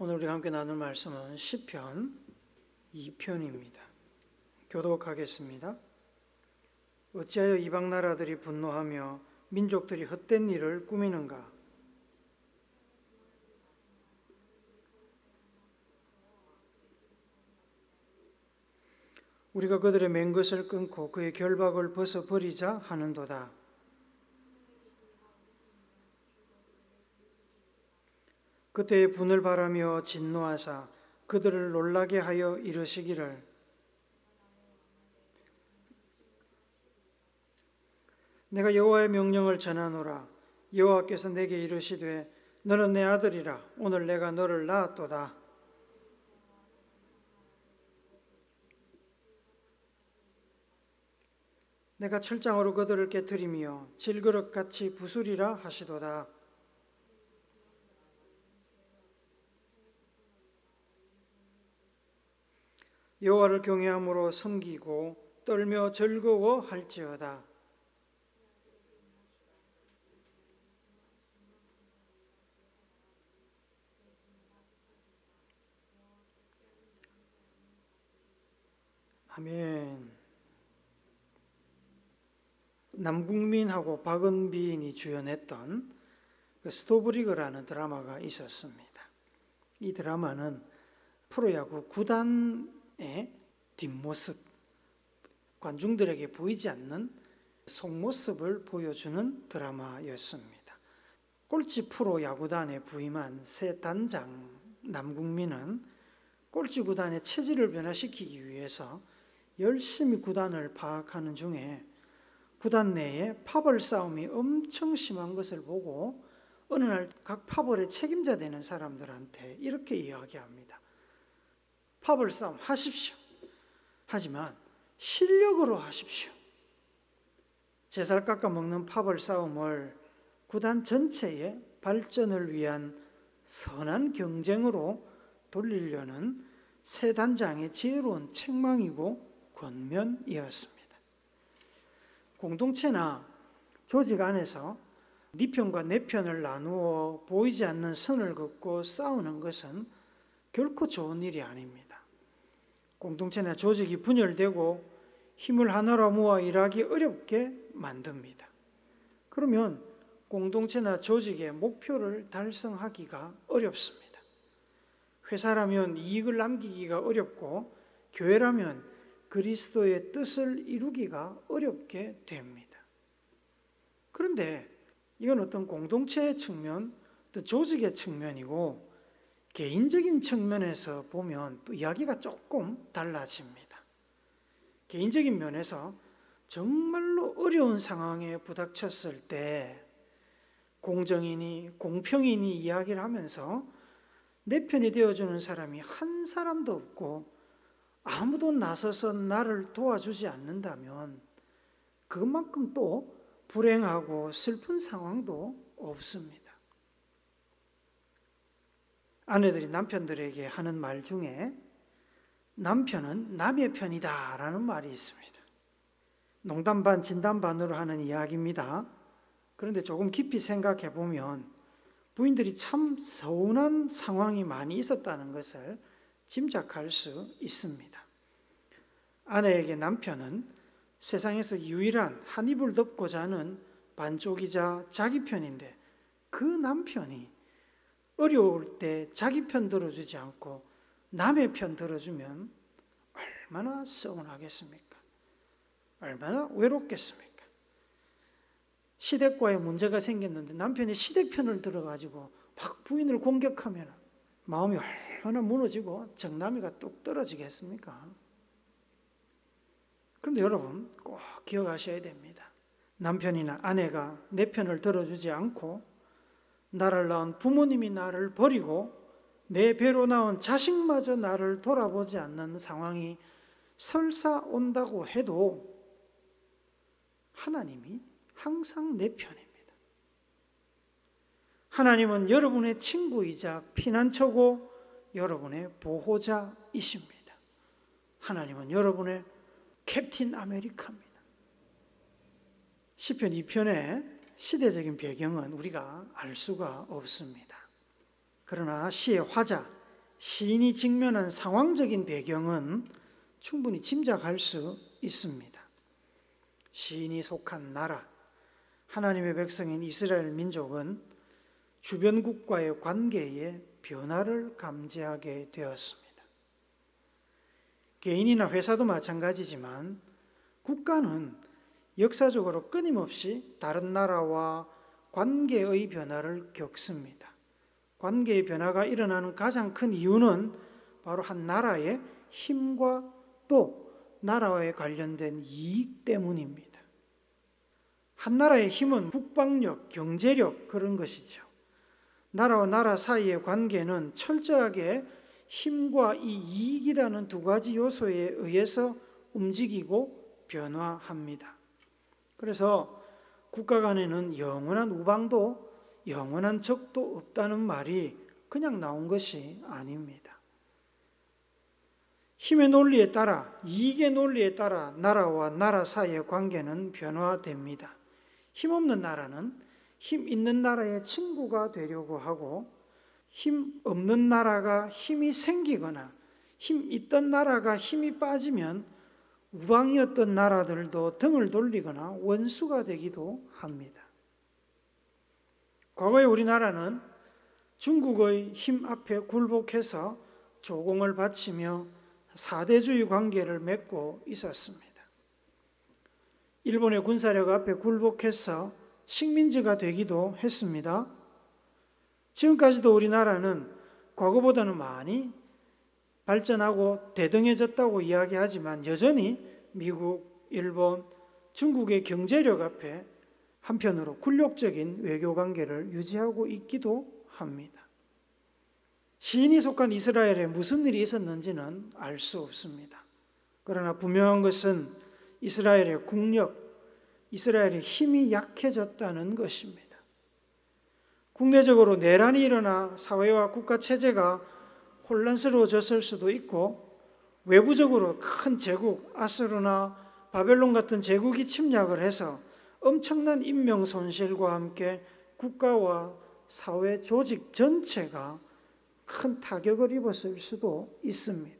오늘 우리가 함께 나눌 말씀은 시편 2편입니다. 교독하겠습니다. 어찌하여 이방 나라들이 분노하며 민족들이 헛된 일을 꾸미는가? 우리가 그들의 맨 것을 끊고 그의 결박을 벗어버리자 하는도다. 그때에 분을 바라며 진노하사 그들을 놀라게 하여 이르시기를 내가 여호와의 명령을 전하노라. 여호와께서 내게 이르시되 너는 내 아들이라. 오늘 내가 너를 낳았도다. 내가 철장으로 그들을 깨뜨리며 질그릇같이 부수리라 하시도다. 여호와를 경외함으로 섬기고 떨며 즐거워할지어다. 아멘. 남궁민하고 박은빈이 주연했던 스토브리그라는 드라마가 있었습니다. 이 드라마는 프로야구 구단의 뒷모습, 관중들에게 보이지 않는 속모습을 보여주는 드라마였습니다. 꼴찌 프로야구단에 부임한 새 단장 남궁민은 꼴찌 구단의 체질을 변화시키기 위해서 열심히 구단을 파악하는 중에 구단 내에 파벌 싸움이 엄청 심한 것을 보고 어느 날 각 파벌의 책임자 되는 사람들한테 이렇게 이야기합니다. 파벌 싸움 하십시오. 하지만 실력으로 하십시오. 제살 깎아 먹는 파벌 싸움을 구단 전체의 발전을 위한 선한 경쟁으로 돌리려는 새 단장의 지혜로운 책망이고 권면이었습니다. 공동체나 조직 안에서 네 편과 내 편을 나누어 보이지 않는 선을 긋고 싸우는 것은 결코 좋은 일이 아닙니다. 공동체나 조직이 분열되고 힘을 하나로 모아 일하기 어렵게 만듭니다. 그러면 공동체나 조직의 목표를 달성하기가 어렵습니다. 회사라면 이익을 남기기가 어렵고 교회라면 그리스도의 뜻을 이루기가 어렵게 됩니다. 그런데 이건 어떤 공동체의 측면, 또 조직의 측면이고 개인적인 측면에서 보면 또 이야기가 조금 달라집니다. 개인적인 면에서 정말로 어려운 상황에 부닥쳤을 때 공정이니 공평이니 이야기를 하면서 내 편이 되어주는 사람이 한 사람도 없고 아무도 나서서 나를 도와주지 않는다면 그만큼 또 불행하고 슬픈 상황도 없습니다. 아내들이 남편들에게 하는 말 중에 남편은 남의 편이다 라는 말이 있습니다. 농담 반 진담 반으로 하는 이야기입니다. 그런데 조금 깊이 생각해 보면 부인들이 참 서운한 상황이 많이 있었다는 것을 짐작할 수 있습니다. 아내에게 남편은 세상에서 유일한 한 이불 덮고 자는 반쪽이자 자기 편인데 그 남편이 어려울 때 자기 편 들어주지 않고 남의 편 들어주면 얼마나 서운하겠습니까? 얼마나 외롭겠습니까? 시댁과의 문제가 생겼는데 남편이 시댁 편을 들어가지고 막 부인을 공격하면 마음이 얼마나 무너지고 정남이가 뚝 떨어지겠습니까? 그런데 여러분 꼭 기억하셔야 됩니다. 남편이나 아내가 내 편을 들어주지 않고 나를 낳은 부모님이 나를 버리고 내 배로 낳은 자식마저 나를 돌아보지 않는 상황이 설사 온다고 해도 하나님이 항상 내 편입니다. 하나님은 여러분의 친구이자 피난처고 여러분의 보호자이십니다. 하나님은 여러분의 캡틴 아메리카입니다. 시편 2편의 시대적인 배경은 우리가 알 수가 없습니다. 그러나 시의 화자 시인이 직면한 상황적인 배경은 충분히 짐작할 수 있습니다. 시인이 속한 나라, 하나님의 백성인 이스라엘 민족은 주변국과의 관계에 변화를 감지하게 되었습니다. 개인이나 회사도 마찬가지지만 국가는 역사적으로 끊임없이 다른 나라와 관계의 변화를 겪습니다. 관계의 변화가 일어나는 가장 큰 이유는 바로 한 나라의 힘과 또 나라와에 관련된 이익 때문입니다. 한 나라의 힘은 국방력, 경제력 그런 것이죠. 나라와 나라 사이의 관계는 철저하게 힘과 이 이익이라는 두 가지 요소에 의해서 움직이고 변화합니다. 그래서 국가 간에는 영원한 우방도 영원한 적도 없다는 말이 그냥 나온 것이 아닙니다. 힘의 논리에 따라, 이익의 논리에 따라 나라와 나라 사이의 관계는 변화됩니다. 힘없는 나라는 힘 있는 나라의 친구가 되려고 하고, 힘 없는 나라가 힘이 생기거나 힘 있던 나라가 힘이 빠지면 우방이었던 나라들도 등을 돌리거나 원수가 되기도 합니다. 과거에 우리나라는 중국의 힘 앞에 굴복해서 조공을 바치며 사대주의 관계를 맺고 있었습니다. 일본의 군사력 앞에 굴복해서 식민지가 되기도 했습니다. 지금까지도 우리나라는 과거보다는 많이 발전하고 대등해졌다고 이야기하지만 여전히 미국, 일본, 중국의 경제력 앞에 한편으로 굴욕적인 외교 관계를 유지하고 있기도 합니다. 시인이 속한 이스라엘에 무슨 일이 있었는지는 알 수 없습니다. 그러나 분명한 것은 이스라엘의 국력, 이스라엘의 힘이 약해졌다는 것입니다. 국내적으로 내란이 일어나 사회와 국가 체제가 혼란스러워졌을 수도 있고, 외부적으로 큰 제국, 아수르나 바벨론 같은 제국이 침략을 해서 엄청난 인명 손실과 함께 국가와 사회 조직 전체가 큰 타격을 입었을 수도 있습니다.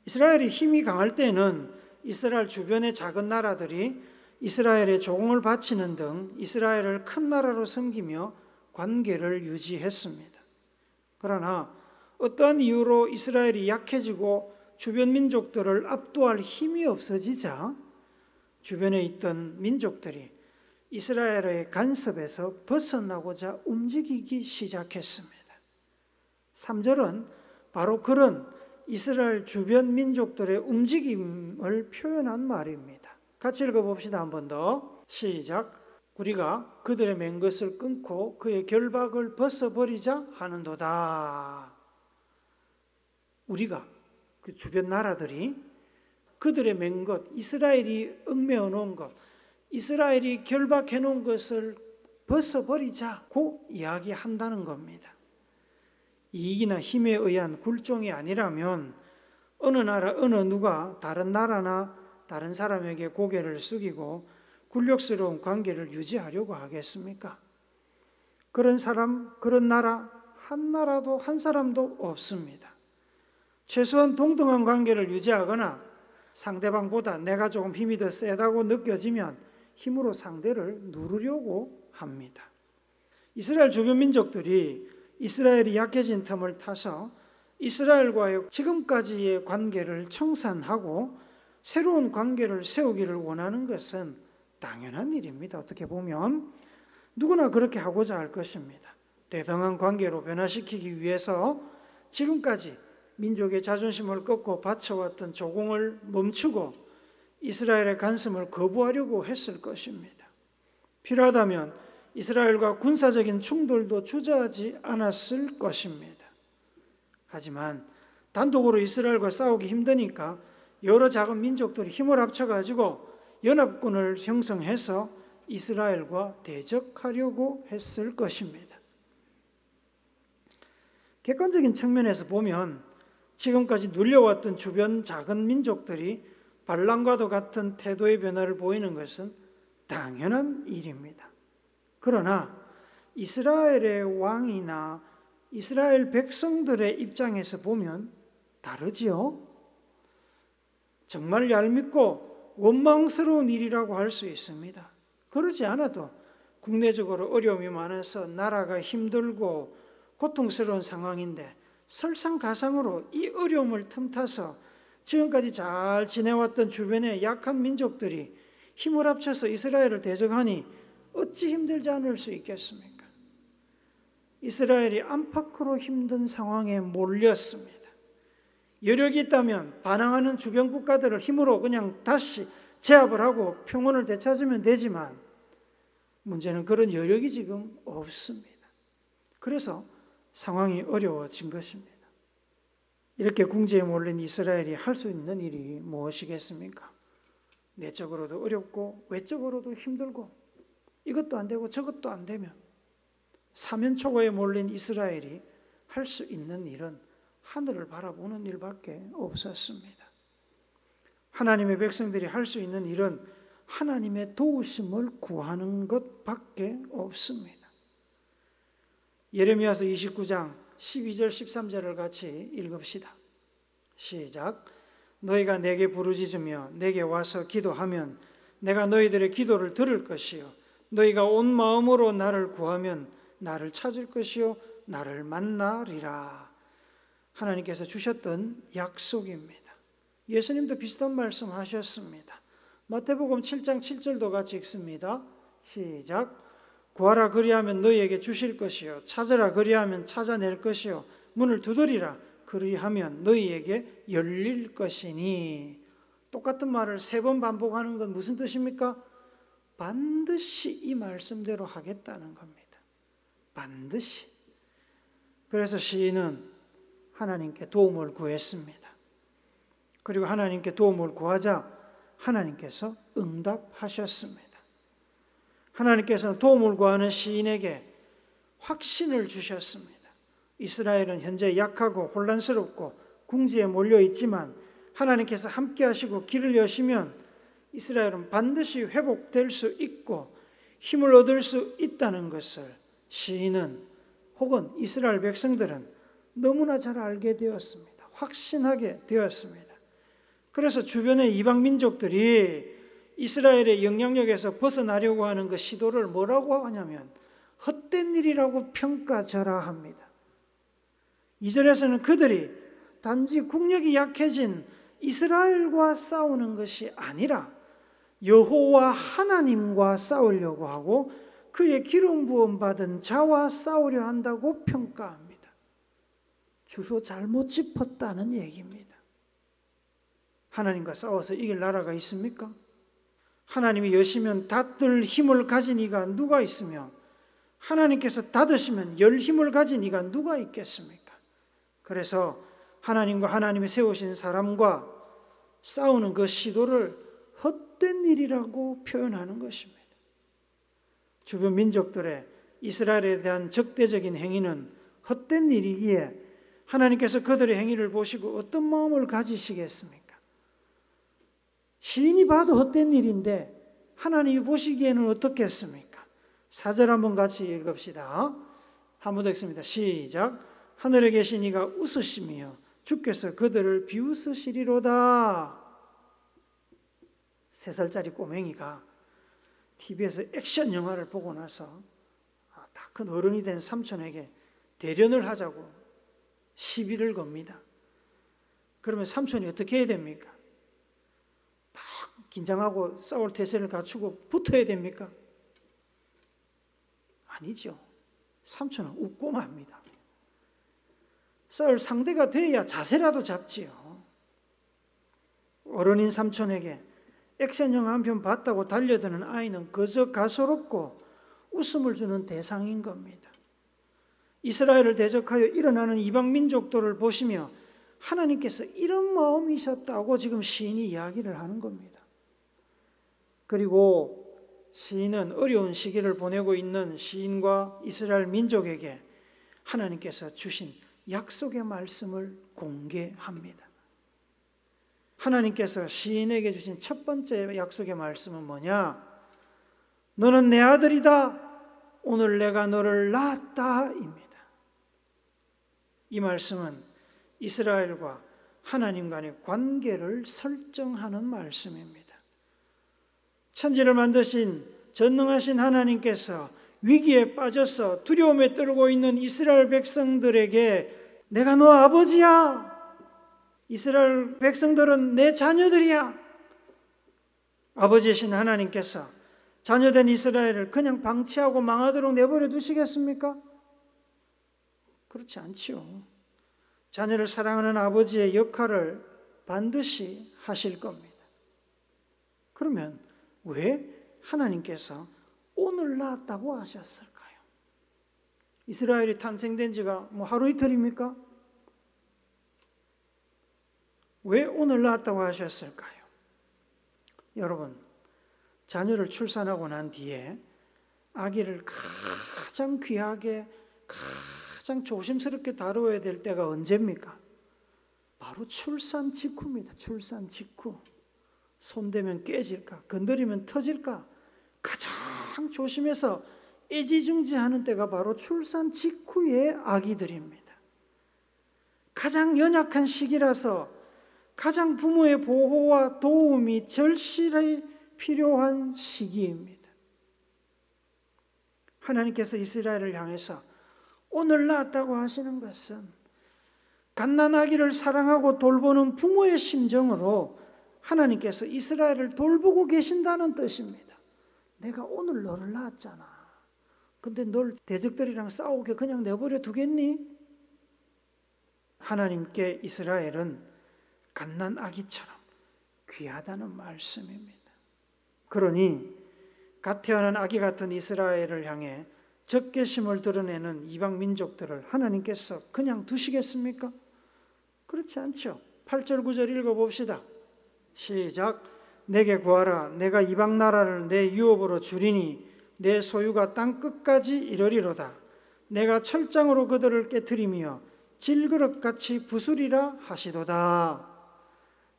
이스라엘이 힘이 강할 때는 이스라엘 주변의 작은 나라들이 이스라엘에 조공을 바치는 등 이스라엘을 큰 나라로 섬기며 관계를 유지했습니다. 그러나 어떠한 이유로 이스라엘이 약해지고 주변 민족들을 압도할 힘이 없어지자 주변에 있던 민족들이 이스라엘의 간섭에서 벗어나고자 움직이기 시작했습니다. 3절은 바로 그런 이스라엘 주변 민족들의 움직임을 표현한 말입니다. 같이 읽어봅시다. 한 번 더. 시작. 우리가 그들의 맨 것을 끊고 그의 결박을 벗어버리자 하는도다. 우리가, 그 주변 나라들이 그들의 맨 것, 이스라엘이 얽매어 놓은 것, 이스라엘이 결박해 놓은 것을 벗어버리자고 이야기한다는 겁니다. 이익이나 힘에 의한 굴종이 아니라면 어느 나라, 어느 누가 다른 나라나 다른 사람에게 고개를 숙이고 굴욕스러운 관계를 유지하려고 하겠습니까? 그런 사람, 그런 나라, 한 나라도 한 사람도 없습니다. 최소한 동등한 관계를 유지하거나 상대방보다 내가 조금 힘이 더 세다고 느껴지면 힘으로 상대를 누르려고 합니다. 이스라엘 주변 민족들이 이스라엘이 약해진 틈을 타서 이스라엘과의 지금까지의 관계를 청산하고 새로운 관계를 세우기를 원하는 것은 당연한 일입니다. 어떻게 보면 누구나 그렇게 하고자 할 것입니다. 대등한 관계로 변화시키기 위해서 지금까지 민족의 자존심을 꺾고 바쳐왔던 조공을 멈추고 이스라엘의 간섭을 거부하려고 했을 것입니다. 필요하다면 이스라엘과 군사적인 충돌도 주저하지 않았을 것입니다. 하지만 단독으로 이스라엘과 싸우기 힘드니까 여러 작은 민족들이 힘을 합쳐가지고 연합군을 형성해서 이스라엘과 대적하려고 했을 것입니다. 객관적인 측면에서 보면 지금까지 눌려왔던 주변 작은 민족들이 발람과도 같은 태도의 변화를 보이는 것은 당연한 일입니다. 그러나 이스라엘의 왕이나 이스라엘 백성들의 입장에서 보면 다르지요. 정말 얄밉고 원망스러운 일이라고 할 수 있습니다. 그러지 않아도 국내적으로 어려움이 많아서 나라가 힘들고 고통스러운 상황인데 설상가상으로 이 어려움을 틈타서 지금까지 잘 지내왔던 주변의 약한 민족들이 힘을 합쳐서 이스라엘을 대적하니 어찌 힘들지 않을 수 있겠습니까? 이스라엘이 안팎으로 힘든 상황에 몰렸습니다. 여력이 있다면 반항하는 주변 국가들을 힘으로 그냥 다시 제압을 하고 평온을 되찾으면 되지만 문제는 그런 여력이 지금 없습니다. 그래서 상황이 어려워진 것입니다. 이렇게 궁지에 몰린 이스라엘이 할 수 있는 일이 무엇이겠습니까? 내적으로도 어렵고 외적으로도 힘들고 이것도 안 되고 저것도 안 되면 사면초가에 몰린 이스라엘이 할 수 있는 일은 하늘을 바라보는 일밖에 없었습니다. 하나님의 백성들이 할 수 있는 일은 하나님의 도우심을 구하는 것밖에 없습니다. 예레미야서 29장 12절 13절을 같이 읽읍시다. 시작. 너희가 내게 부르짖으며 내게 와서 기도하면 내가 너희들의 기도를 들을 것이요 너희가 온 마음으로 나를 구하면 나를 찾을 것이요 나를 만나리라. 하나님께서 주셨던 약속입니다. 예수님도 비슷한 말씀 하셨습니다. 마태복음 7장 7절도 같이 읽습니다. 시작. 구하라 그리하면 너희에게 주실 것이요 찾으라 그리하면 찾아낼 것이요 문을 두드리라 그리하면 너희에게 열릴 것이니. 똑같은 말을 3번 반복하는 건 무슨 뜻입니까? 반드시 이 말씀대로 하겠다는 겁니다. 반드시. 그래서 시인은 하나님께 도움을 구했습니다. 그리고 하나님께 도움을 구하자 하나님께서 응답하셨습니다. 하나님께서는 도움을 구하는 시인에게 확신을 주셨습니다. 이스라엘은 현재 약하고 혼란스럽고 궁지에 몰려 있지만 하나님께서 함께 하시고 길을 여시면 이스라엘은 반드시 회복될 수 있고 힘을 얻을 수 있다는 것을 시인은 혹은 이스라엘 백성들은 너무나 잘 알게 되었습니다. 확신하게 되었습니다. 그래서 주변의 이방 민족들이 이스라엘의 영향력에서 벗어나려고 하는 그 시도를 뭐라고 하냐면 헛된 일이라고 평가절하합니다. 2절에서는 그들이 단지 국력이 약해진 이스라엘과 싸우는 것이 아니라 여호와 하나님과 싸우려고 하고 그의 기름 부음 받은 자와 싸우려 한다고 평가합니다. 주소 잘못 짚었다는 얘기입니다. 하나님과 싸워서 이길 나라가 있습니까? 하나님이 여시면 닫을 힘을 가진 이가 누가 있으며 하나님께서 닫으시면 열 힘을 가진 이가 누가 있겠습니까? 그래서 하나님과 하나님이 세우신 사람과 싸우는 그 시도를 헛된 일이라고 표현하는 것입니다. 주변 민족들의 이스라엘에 대한 적대적인 행위는 헛된 일이기에 하나님께서 그들의 행위를 보시고 어떤 마음을 가지시겠습니까? 시인이 봐도 헛된 일인데 하나님이 보시기에는 어떻겠습니까? 4절 한번 같이 읽읍시다. 한 번 더 읽습니다. 시작. 하늘에 계신 이가 웃으시며 주께서 그들을 비웃으시리로다. 3살짜리 꼬맹이가 TV에서 액션 영화를 보고 나서 다 큰 어른이 된 삼촌에게 대련을 하자고 시비를 겁니다. 그러면 삼촌이 어떻게 해야 됩니까? 막 긴장하고 싸울 태세를 갖추고 붙어야 됩니까? 아니죠. 삼촌은 웃고 맙니다. 싸울 상대가 돼야 자세라도 잡지요. 어른인 삼촌에게 액션 영화 한 편 봤다고 달려드는 아이는 그저 가소롭고 웃음을 주는 대상인 겁니다. 이스라엘을 대적하여 일어나는 이방 민족들을 보시며 하나님께서 이런 마음이셨다고 지금 시인이 이야기를 하는 겁니다. 그리고 시인은 어려운 시기를 보내고 있는 시인과 이스라엘 민족에게 하나님께서 주신 약속의 말씀을 공개합니다. 하나님께서 시인에게 주신 첫 번째 약속의 말씀은 뭐냐? 너는 내 아들이다. 오늘 내가 너를 낳았다 입니다. 이 말씀은 이스라엘과 하나님 간의 관계를 설정하는 말씀입니다. 천지를 만드신 전능하신 하나님께서 위기에 빠져서 두려움에 떨고 있는 이스라엘 백성들에게 내가 너 아버지야. 이스라엘 백성들은 내 자녀들이야. 아버지이신 하나님께서 자녀된 이스라엘을 그냥 방치하고 망하도록 내버려 두시겠습니까? 그렇지 않지요. 자녀를 사랑하는 아버지의 역할을 반드시 하실 겁니다. 그러면 왜 하나님께서 오늘 낳았다고 하셨을까요? 이스라엘이 탄생된 지가 하루 이틀입니까? 왜 오늘 낳았다고 하셨을까요? 여러분, 자녀를 출산하고 난 뒤에 아기를 가장 귀하게 가장 조심스럽게 다루어야 될 때가 언제입니까? 바로 출산 직후입니다. 출산 직후. 손대면 깨질까? 건드리면 터질까? 가장 조심해서 애지중지하는 때가 바로 출산 직후의 아기들입니다. 가장 연약한 시기라서 가장 부모의 보호와 도움이 절실히 필요한 시기입니다. 하나님께서 이스라엘을 향해서 오늘 낳았다고 하시는 것은 갓난아기를 사랑하고 돌보는 부모의 심정으로 하나님께서 이스라엘을 돌보고 계신다는 뜻입니다. 내가 오늘 너를 낳았잖아. 근데 널 대적들이랑 싸우게 그냥 내버려 두겠니? 하나님께 이스라엘은 갓난아기처럼 귀하다는 말씀입니다. 그러니 갓 태어난 아기 같은 이스라엘을 향해 적개심을 드러내는 이방 민족들을 하나님께서 그냥 두시겠습니까? 그렇지 않죠. 8절 9절 읽어봅시다. 시작. 내게 구하라. 내가 이방 나라를 내 유업으로 주리니 내 소유가 땅 끝까지 이르리로다. 내가 철장으로 그들을 깨트리며 질그릇같이 부수리라 하시도다.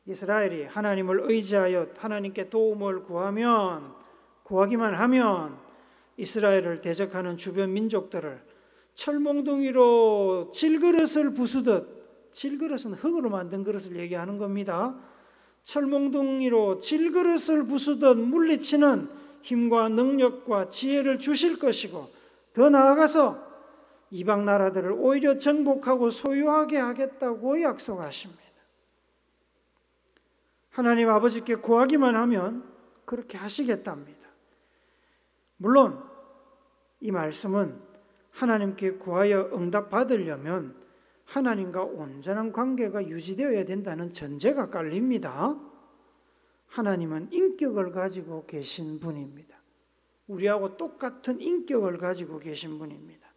이스라엘이 하나님을 의지하여 하나님께 도움을 구하기만 하면 이스라엘을 대적하는 주변 민족들을 철몽둥이로 질그릇을 부수듯, 질그릇은 흙으로 만든 그릇을 얘기하는 겁니다. 철몽둥이로 질그릇을 부수듯 물리치는 힘과 능력과 지혜를 주실 것이고, 더 나아가서 이방 나라들을 오히려 정복하고 소유하게 하겠다고 약속하십니다. 하나님 아버지께 구하기만 하면 그렇게 하시겠답니다. 물론 이 말씀은 하나님께 구하여 응답받으려면 하나님과 온전한 관계가 유지되어야 된다는 전제가 깔립니다. 하나님은 인격을 가지고 계신 분입니다. 우리하고 똑같은 인격을 가지고 계신 분입니다.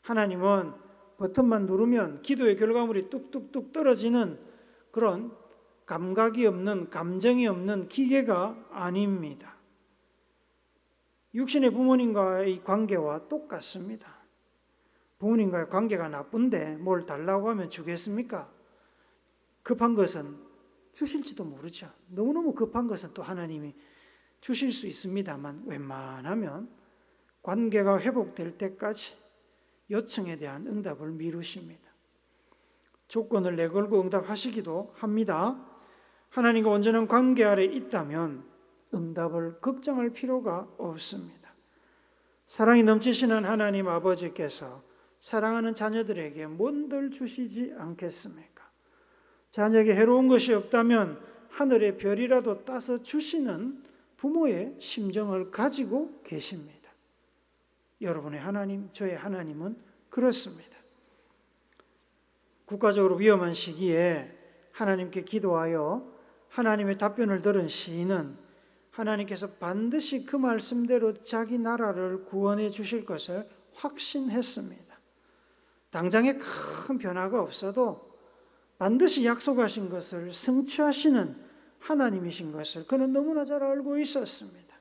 하나님은 버튼만 누르면 기도의 결과물이 뚝뚝뚝 떨어지는 그런 감각이 없는, 감정이 없는 기계가 아닙니다. 육신의 부모님과의 관계와 똑같습니다. 부모님과의 관계가 나쁜데 뭘 달라고 하면 주겠습니까? 급한 것은 주실지도 모르죠. 너무너무 급한 것은 또 하나님이 주실 수 있습니다만 웬만하면 관계가 회복될 때까지 요청에 대한 응답을 미루십니다. 조건을 내걸고 응답하시기도 합니다. 하나님과 온전한 관계 아래 있다면 응답을 걱정할 필요가 없습니다. 사랑이 넘치시는 하나님 아버지께서 사랑하는 자녀들에게 뭔들 주시지 않겠습니까? 자녀에게 해로운 것이 없다면 하늘의 별이라도 따서 주시는 부모의 심정을 가지고 계십니다. 여러분의 하나님, 저의 하나님은 그렇습니다. 국가적으로 위험한 시기에 하나님께 기도하여 하나님의 답변을 들은 시인은 하나님께서 반드시 그 말씀대로 자기 나라를 구원해 주실 것을 확신했습니다. 당장에 큰 변화가 없어도 반드시 약속하신 것을 성취하시는 하나님이신 것을 그는 너무나 잘 알고 있었습니다.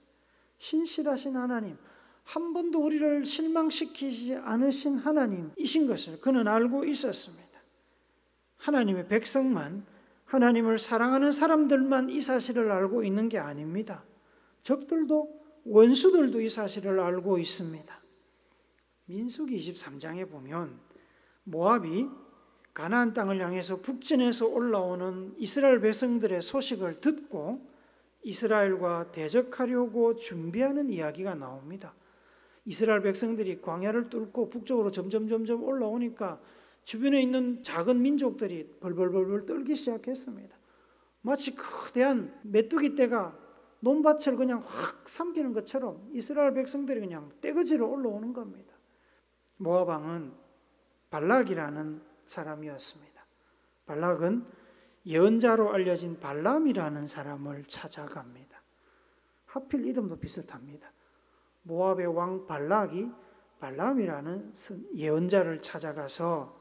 신실하신 하나님, 한 번도 우리를 실망시키지 않으신 하나님이신 것을 그는 알고 있었습니다. 하나님의 백성만, 하나님을 사랑하는 사람들만 이 사실을 알고 있는 게 아닙니다. 적들도, 원수들도 이 사실을 알고 있습니다. 민수기 23장에 보면 모압이 가나안 땅을 향해서 북진해서 올라오는 이스라엘 백성들의 소식을 듣고 이스라엘과 대적하려고 준비하는 이야기가 나옵니다. 이스라엘 백성들이 광야를 뚫고 북쪽으로 점점 올라오니까 주변에 있는 작은 민족들이 벌벌 떨기 시작했습니다. 마치 거대한 메뚜기 떼가 논밭을 그냥 확 삼키는 것처럼 이스라엘 백성들이 그냥 떼거지로 올라오는 겁니다. 모압 왕은 발락이라는 사람이었습니다. 발락은 예언자로 알려진 발람이라는 사람을 찾아갑니다. 하필 이름도 비슷합니다. 모압의 왕 발락이 발람이라는 예언자를 찾아가서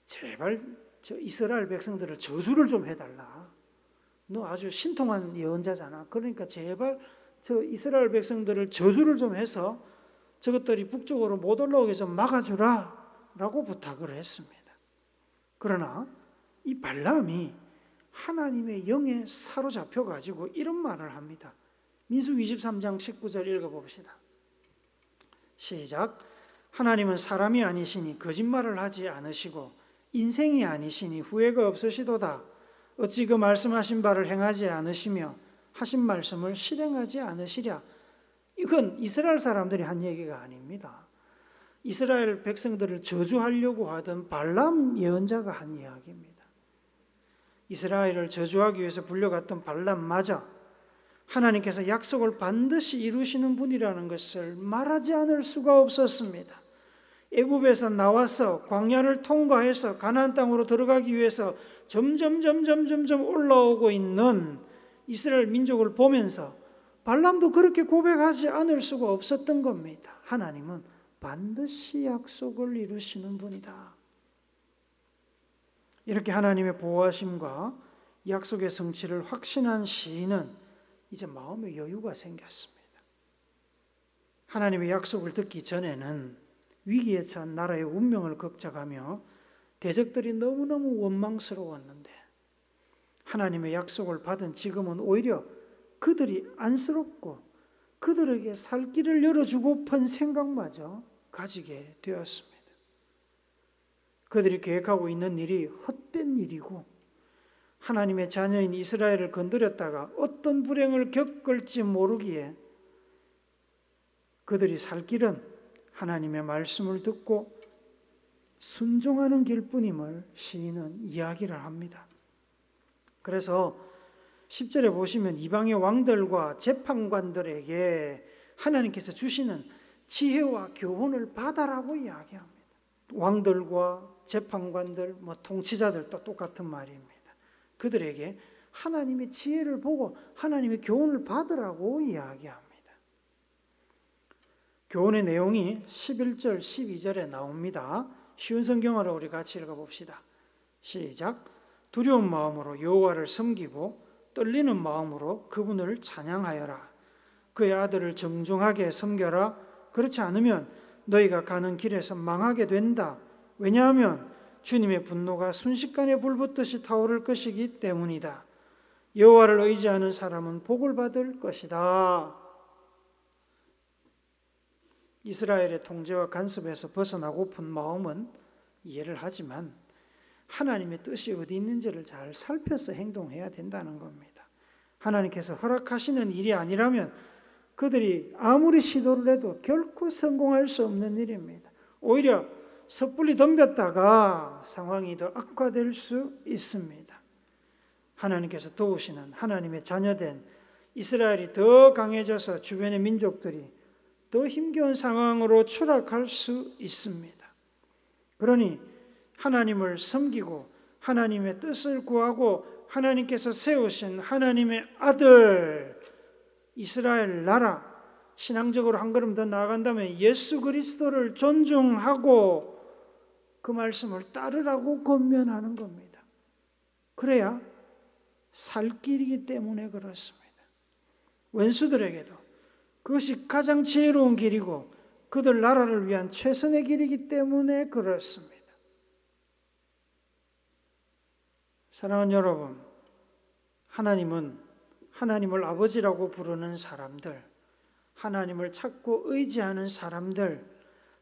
제발 저 이스라엘 백성들을 저주를 좀 해달라. 너 아주 신통한 예언자잖아. 그러니까 제발 저 이스라엘 백성들을 저주를 좀 해서 저것들이 북쪽으로 못 올라오게 좀 막아주라 라고 부탁을 했습니다. 그러나 이 발람이 하나님의 영에 사로잡혀 가지고 이런 말을 합니다. 민수기 23장 19절 읽어봅시다. 시작. 하나님은 사람이 아니시니 거짓말을 하지 않으시고 인생이 아니시니 후회가 없으시도다. 어찌 그 말씀하신 바를 행하지 않으시며 하신 말씀을 실행하지 않으시랴. 이건 이스라엘 사람들이 한 얘기가 아닙니다. 이스라엘 백성들을 저주하려고 하던 발람 예언자가 한 이야기입니다. 이스라엘을 저주하기 위해서 불려갔던 발람마저 하나님께서 약속을 반드시 이루시는 분이라는 것을 말하지 않을 수가 없었습니다. 애굽에서 나와서 광야를 통과해서 가나안 땅으로 들어가기 위해서 점점 올라오고 있는 이스라엘 민족을 보면서 발람도 그렇게 고백하지 않을 수가 없었던 겁니다. 하나님은 반드시 약속을 이루시는 분이다. 이렇게 하나님의 보호하심과 약속의 성취를 확신한 시인은 이제 마음의 여유가 생겼습니다. 하나님의 약속을 듣기 전에는 위기에 처한 나라의 운명을 걱정하며 대적들이 너무너무 원망스러웠는데 하나님의 약속을 받은 지금은 오히려 그들이 안쓰럽고 그들에게 살 길을 열어주고픈 생각마저 가지게 되었습니다. 그들이 계획하고 있는 일이 헛된 일이고 하나님의 자녀인 이스라엘을 건드렸다가 어떤 불행을 겪을지 모르기에 그들이 살 길은 하나님의 말씀을 듣고 순종하는 길뿐임을 시인은 이야기를 합니다. 그래서 10절에 보시면 이방의 왕들과 재판관들에게 하나님께서 주시는 지혜와 교훈을 받아라고 이야기합니다. 왕들과 재판관들, 통치자들도 똑같은 말입니다. 그들에게 하나님의 지혜를 보고 하나님의 교훈을 받으라고 이야기합니다. 교훈의 내용이 11절, 12절에 나옵니다. 쉬운 성경어로 우리 같이 읽어봅시다. 시작. 두려운 마음으로 여호와를 섬기고 떨리는 마음으로 그분을 찬양하여라. 그의 아들을 정중하게 섬겨라. 그렇지 않으면 너희가 가는 길에서 망하게 된다. 왜냐하면 주님의 분노가 순식간에 불붙듯이 타오를 것이기 때문이다. 여호와를 의지하는 사람은 복을 받을 것이다. 이스라엘의 통제와 간섭에서 벗어나고픈 마음은 이해를 하지만 하나님의 뜻이 어디 있는지를 잘 살펴서 행동해야 된다는 겁니다. 하나님께서 허락하시는 일이 아니라면 그들이 아무리 시도를 해도 결코 성공할 수 없는 일입니다. 오히려 섣불리 덤볐다가 상황이 더 악화될 수 있습니다. 하나님께서 도우시는 하나님의 자녀된 이스라엘이 더 강해져서 주변의 민족들이 더 힘겨운 상황으로 추락할 수 있습니다. 그러니 하나님을 섬기고 하나님의 뜻을 구하고 하나님께서 세우신 하나님의 아들 이스라엘 나라, 신앙적으로 한 걸음 더 나아간다면 예수 그리스도를 존중하고 그 말씀을 따르라고 권면하는 겁니다. 그래야 살 길이기 때문에 그렇습니다. 원수들에게도 그것이 가장 지혜로운 길이고 그들 나라를 위한 최선의 길이기 때문에 그렇습니다. 사랑하는 여러분, 하나님은 하나님을 아버지라고 부르는 사람들, 하나님을 찾고 의지하는 사람들,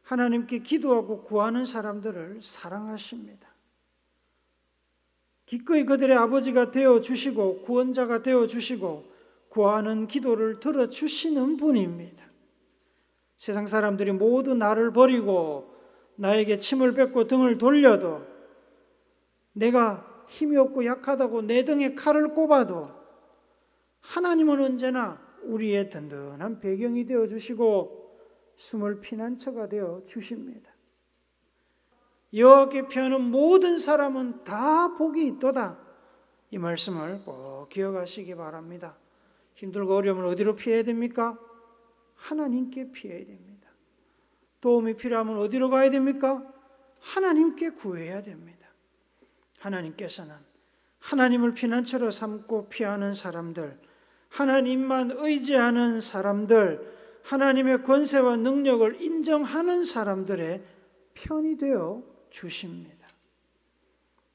하나님께 기도하고 구하는 사람들을 사랑하십니다. 기꺼이 그들의 아버지가 되어주시고 구원자가 되어주시고 구하는 기도를 들어주시는 분입니다. 세상 사람들이 모두 나를 버리고 나에게 침을 뱉고 등을 돌려도, 내가 힘이 없고 약하다고 내 등에 칼을 꼽아도 하나님은 언제나 우리의 든든한 배경이 되어주시고 숨을 피난처가 되어주십니다. 여호와께 피하는 모든 사람은 다 복이 있도다. 이 말씀을 꼭 기억하시기 바랍니다. 힘들고 어려움을 어디로 피해야 됩니까? 하나님께 피해야 됩니다. 도움이 필요하면 어디로 가야 됩니까? 하나님께 구해야 됩니다. 하나님께서는 하나님을 피난처로 삼고 피하는 사람들, 하나님만 의지하는 사람들, 하나님의 권세와 능력을 인정하는 사람들의 편이 되어 주십니다.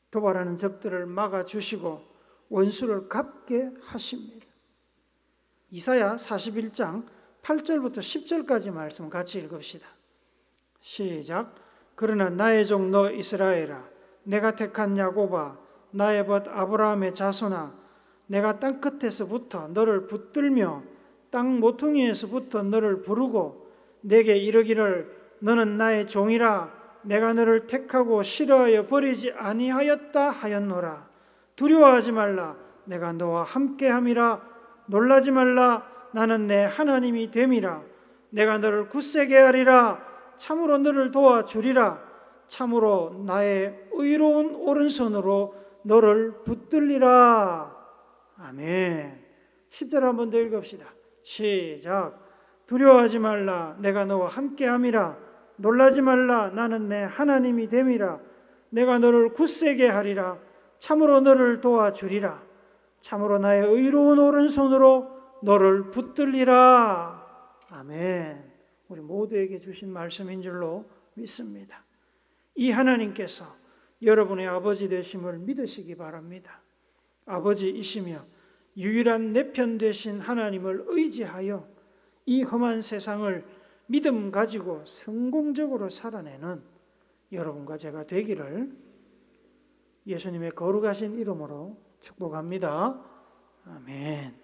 도발하는 적들을 막아주시고 원수를 갚게 하십니다. 이사야 41장 8절부터 10절까지 말씀 같이 읽읍시다. 시작. 그러나 나의 종 너 이스라엘아, 내가 택한 야곱아, 나의 벗 아브라함의 자손아, 내가 땅끝에서부터 너를 붙들며 땅 모퉁이에서부터 너를 부르고 내게 이르기를 너는 나의 종이라, 내가 너를 택하고 싫어하여 버리지 아니하였다 하였노라. 두려워하지 말라, 내가 너와 함께함이라. 놀라지 말라, 나는 내 하나님이 됨이라. 내가 너를 굳세게 하리라. 참으로 너를 도와주리라. 참으로 나의 의로운 오른손으로 너를 붙들리라. 아멘. 10절 한번 더 읽읍시다. 시작. 두려워하지 말라, 내가 너와 함께함이라. 놀라지 말라, 나는 내 하나님이 됨이라. 내가 너를 굳세게 하리라. 참으로 너를 도와주리라. 참으로 나의 의로운 오른손으로 너를 붙들리라. 아멘. 우리 모두에게 주신 말씀인 줄로 믿습니다. 이 하나님께서 여러분의 아버지 되심을 믿으시기 바랍니다. 아버지이시며 유일한 내 편 되신 하나님을 의지하여 이 험한 세상을 믿음 가지고 성공적으로 살아내는 여러분과 제가 되기를 예수님의 거룩하신 이름으로 축복합니다. 아멘.